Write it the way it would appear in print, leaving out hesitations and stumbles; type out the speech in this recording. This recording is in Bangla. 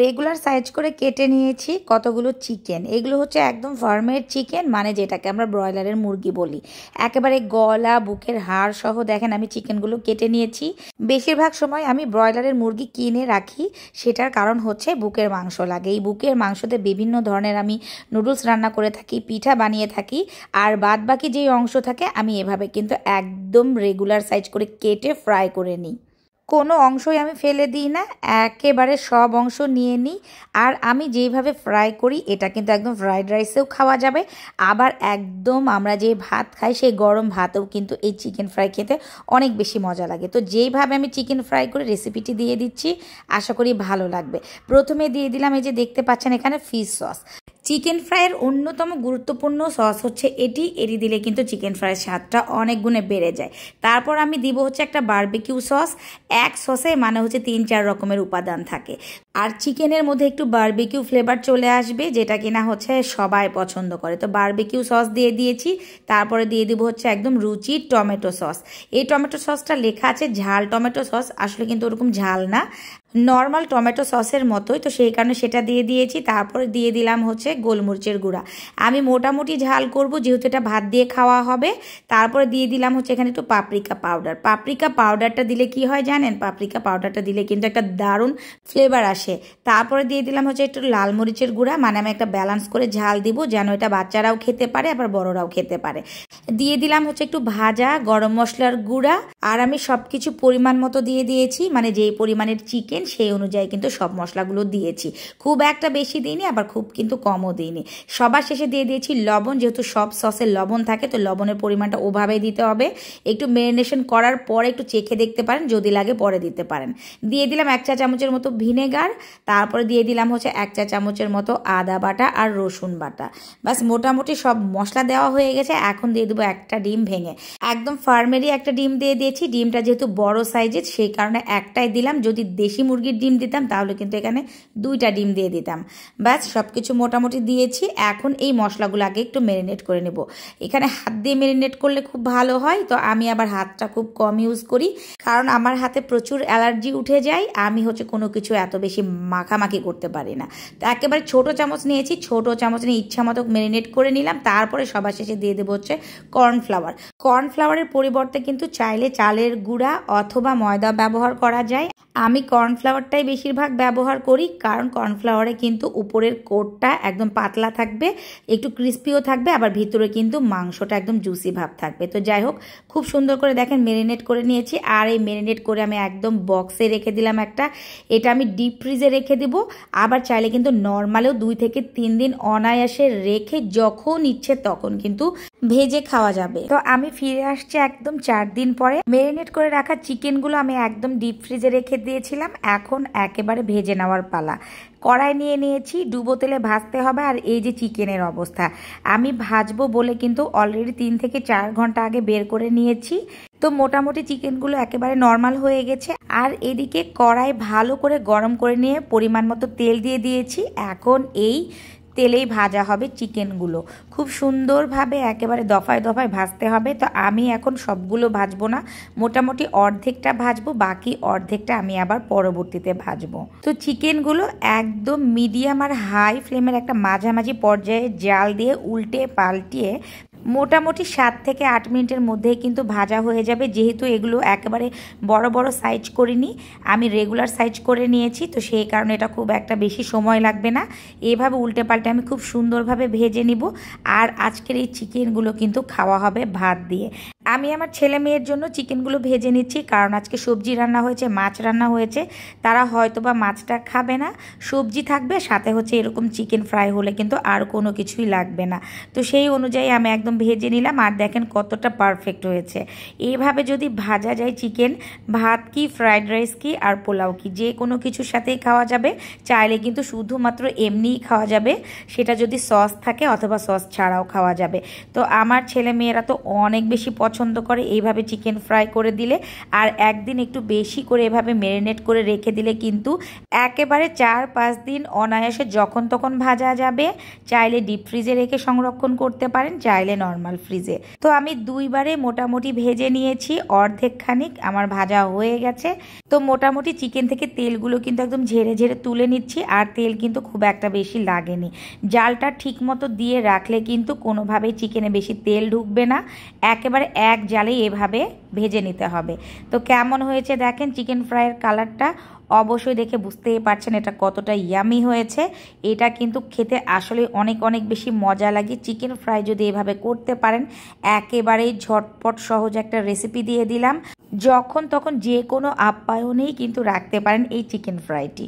রেগুলার সাইজ করে কেটে নিয়েছি কতগুলো চিকেন। এগুলো হচ্ছে একদম ফার্মের চিকেন, মানে যেটাকে আমরা ব্রয়লারের মুরগি বলি। একেবারে গলা বুকের হাড় সহ দেখেন আমি চিকেনগুলো কেটে নিয়েছি। বেশিরভাগ সময় আমি ব্রয়লারের মুরগি কিনে রাখি, সেটার কারণ হচ্ছে বুকের মাংস লাগে। এই বুকের মাংসতে বিভিন্ন ধরনের আমি নুডলস রান্না করে থাকি, পিঠা বানিয়ে থাকি, আর বাদ বাকি যেই অংশ থাকে আমি এভাবে কিন্তু একদম রেগুলার সাইজ করে কেটে ফ্রাই করে নিই। কোনো অংশই আমি ফেলে দিই না, একেবারে সব অংশ নিয়ে নিই। আর আমি যেইভাবে ফ্রাই করি এটা কিন্তু একদম ফ্রাইড রাইসেও খাওয়া যাবে, আবার একদম আমরা যে ভাত খাই সেই গরম ভাতেও কিন্তু এই চিকেন ফ্রাই খেতে অনেক বেশি মজা লাগে। তো যেইভাবে আমি চিকেন ফ্রাই করে রেসিপিটি দিয়ে দিচ্ছি, আশা করি ভালো লাগবে। প্রথমে দিয়ে দিলাম এই যে দেখতে পাচ্ছেন এখানে ফিশ সস। চিকেন ফ্রাইয়ের অন্যতম গুরুত্বপূর্ণ সস হচ্ছে এটি দিলে কিন্তু চিকেন ফ্রাইয়ের স্বাদটা অনেক গুণে বেড়ে যায়। তারপর আমি দিব হচ্ছে একটা বারবিকিউ সস। এক সসে মানে হচ্ছে 3-4 রকমের উপাদান থাকে, আর চিকেনের মধ্যে একটু বারবিকিউ ফ্লেভার চলে আসবে, যেটা কিনা হচ্ছে সবাই পছন্দ করে। তো বারবিকিউ সস দিয়ে দিয়েছি। তারপরে দিয়ে দিব হচ্ছে একদম রুচির টমেটো সস। এই টমেটো সসটা লেখা আছে ঝাল টমেটো সস, আসলে কিন্তু ওরকম ঝাল না, নর্মাল টমেটো সসের মতোই। তো সেই কারণে সেটা দিয়ে দিয়েছি। তারপরে দিয়ে দিলাম হচ্ছে গোলমরিচের গুঁড়া। আমি মোটামুটি ঝাল করব যেহেতু এটা ভাত দিয়ে খাওয়া হবে। তারপরে দিয়ে দিলাম হচ্ছে এখানে একটু পাপরিকা পাউডার। পাপরিকা পাউডারটা দিলে কি হয় জানেন? পাপরিকা পাউডারটা দিলে কিন্তু একটা দারুণ ফ্লেভার আসে। তারপরে দিয়ে দিলাম হচ্ছে একটু লাল মরিচের গুঁড়া, মানে আমি একটা ব্যালেন্স করে ঝাল দিব যেন এটা বাচ্চারাও খেতে পারে আবার বড়রাও খেতে পারে। দিয়ে দিলাম হচ্ছে একটু ভাজা গরম মশলার গুঁড়া। আর আমি সবকিছু পরিমাণ মতো দিয়ে দিয়েছি, মানে যেই পরিমাণের চিকেন সেই অনুযায়ী কিন্তু সব মশলাগুলো দিয়েছি। খুব একটা বেশি দিইনি, আবার খুব কিন্তু কমও দিইনি। সবার শেষে দিয়ে দিয়েছি লবণ, যেহেতু সব সসে লবণ থাকে তো লবণের পরিমাণটা ওভাবেই দিতে হবে। একটু ম্যারিনেশন করার পরে একটু চেখে দেখতে পারেন, যদি লাগে পরে দিতে পারেন। দিয়ে দিলাম 1 চা চামচের মতো ভিনেগার। তারপরে দিয়ে দিলাম হচ্ছে 1 চা চামচের মতো আদা বাটা আর রসুন বাটা। বাস মোটামুটি সব মশলা দেওয়া হয়ে গেছে। এখন দিয়ে দেবো একটা ডিম ভেঙে, একদম ফার্মেরই একটা ডিম দিয়ে দিয়েছি। ডিমটা যেহেতু বড় সাইজের সেই কারণে একটাই দিলাম, যদি দেশি মুরগির ডিম দিতাম তাহলে কিন্তু এখানে 2টা ডিম দিয়ে দিতাম। ব্যাস সবকিছু মোটামুটি দিয়েছি। এখন এই মশলাগুলো আগে একটু ম্যারিনেট করে নেব। এখানে হাত দিয়ে ম্যারিনেট করলে খুব ভালো হয়, তো আমি আবার হাতটা খুব কম ইউজ করি, কারণ আমার হাতে প্রচুর অ্যালার্জি উঠে যায়। আমি হচ্ছে কোনো কিছু এত বেশি মাখামাখি করতে পারি না। তো একেবারে ছোট চামচ নিয়েছি, ছোট চামচ নিয়ে ইচ্ছা মতো ম্যারিনেট করে নিলাম। তারপরে সবার শেষে দিয়ে দেবো হচ্ছে কর্নফ্লাওয়ার। কর্নফ্লাওয়ারের পরিবর্তে কিন্তু চাইলে চালের গুঁড়া অথবা ময়দা ব্যবহার করা যায়। আমি কর্নফ্লাওয়ারটাই বেশিরভাগ ব্যবহার করি, কারণ কর্নফ্লাওয়ারে কিন্তু উপরের কোটটা একদম পাতলা থাকবে, একটু ক্রিস্পিও থাকবে, আবার ভিতরে কিন্তু মাংসটা একদম জুসি ভাব থাকবে। তো যাই হোক, খুব সুন্দর করে দেখেন ম্যারিনেট করে নিয়েছি। আর এই ম্যারিনেট করে আমি একদম বক্সে রেখে দিলাম একটা। এটা আমি ডিপ ফ্রিজে রেখে দিব। আবার চাইলে কিন্তু নর্মালেও 2 থেকে 3 দিন অনায়াসে রেখে যখন ইচ্ছে তখন কিন্তু ভেজে খাওয়া যাবে। তো আমি ফিরে আসছি একদম 4 দিন পরে। ম্যারিনেট করে রাখা চিকেনগুলো আমি একদম ডিপ ফ্রিজে রেখে দিয়েছিলাম। এখন একেবারে ভেজে নেওয়ার পালা। কড়াই নিয়ে নিয়েছি, ডুবো তেলে ভাজতে হবে। আর এই যে চিকেনের অবস্থা, আমি ভাজবো বলে কিন্তু অলরেডি 3 থেকে 4 ঘন্টা আগে বের করে নিয়েছি। তো মোটামুটি চিকেনগুলো একেবারে নর্মাল হয়ে গেছে। আর এদিকে কড়াই ভালো করে গরম করে নিয়ে পরিমাণ মতো তেল দিয়ে দিয়েছি। এখন এই তেলেই ভাজা হবে চিকেনগুলো, খুব সুন্দরভাবে একেবারে দফায় দফায় ভাজতে হবে। তো আমি এখন সবগুলো ভাজবো না, মোটামুটি অর্ধেকটা ভাজবো, বাকি অর্ধেকটা আমি আবার পরবর্তীতে ভাজবো। তো চিকেনগুলো একদম মিডিয়াম আর হাই ফ্লেমের একটা মাঝামাঝি পর্যায়ে জাল দিয়ে উল্টে পাল্টিয়ে মোটামুটি 7 থেকে 8 মিনিটের মধ্যেই কিন্তু ভাজা হয়ে যাবে। যেহেতু এগুলো একেবারে বড় বড় সাইজ করিনি, আমি রেগুলার সাইজ করে নিয়েছি, তো সেই কারণে এটা খুব একটা বেশি সময় লাগবে না। এইভাবে উল্টে পাল্টে আমি খুব সুন্দরভাবে ভেজে নিব। আর আজকের এই চিকেনগুলো কিন্তু খাওয়া হবে ভাত দিয়ে। আমি আমার ছেলে মেয়ের জন্য চিকেনগুলো ভেজে নিচ্ছি, কারণ আজকে সবজি রান্না হয়েছে, মাছ রান্না হয়েছে। তারা হয়তো বা মাছটা খাবে না, সবজি থাকবে, সাথে হচ্ছে এরকম চিকেন ফ্রাই হলে কিন্তু আর কোনো কিছুই লাগবে না। তো সেই অনুযায়ী আমি একদম ভেজে নিলাম। আর দেখেন কতটা পারফেক্ট হয়েছে। এইভাবে যদি ভাজা যায় চিকেন, ভাত কি, ফ্রাইড রাইস কি, আর পোলাও কি, যে কোনো কিছুর সাথেই খাওয়া যাবে। চাইলে কিন্তু শুধুমাত্র এমনিই খাওয়া যাবে, সেটা যদি সস থাকে, অথবা সস ছাড়াও খাওয়া যাবে। তো আমার ছেলে মেয়েরা তো অনেক বেশি পছন্দ পছন্দ করে এইভাবে চিকেন ফ্রাই করে দিলে। আর একদিন একটু বেশি করে এভাবে ম্যারিনেট করে রেখে দিলে কিন্তু একেবারে 4-5 দিন অনায়াসে যখন তখন ভাজা যাবে। চাইলে ডিপ ফ্রিজে রেখে সংরক্ষণ করতে পারেন, চাইলে নর্মাল ফ্রিজে। তো আমি 2 বারে মোটামুটি ভেজে নিয়েছি, অর্ধেক খানিক আমার ভাজা হয়ে গেছে। তো মোটামুটি চিকেন থেকে তেলগুলো কিন্তু একদম ঝেড়ে ঝেড়ে তুলে নিচ্ছি, আর তেল কিন্তু খুব একটা বেশি লাগেনি। জালটা ঠিক মতো দিয়ে রাখলে কিন্তু কোনোভাবেই চিকেনে বেশি তেল ঢুকবে না, একেবারে এক জালেই এভাবে ভেজে নিতে হবে। তো কেমন হয়েছে দেখেন চিকেন ফ্রাইয়ের কালারটা, অবশ্যই দেখে বুঝতেই পারছেন এটা কতটা ইয়ামি হয়েছে। এটা কিন্তু খেতে আসলে অনেক অনেক বেশি মজা লাগে। চিকেন ফ্রাই যদি এভাবে করতে পারেন, একেবারেই ঝটপট সহজ একটা রেসিপি দিয়ে দিলাম। যখন তখন যে কোনো আপ্যায়নেই কিন্তু রাখতে পারেন এই চিকেন ফ্রাইটি।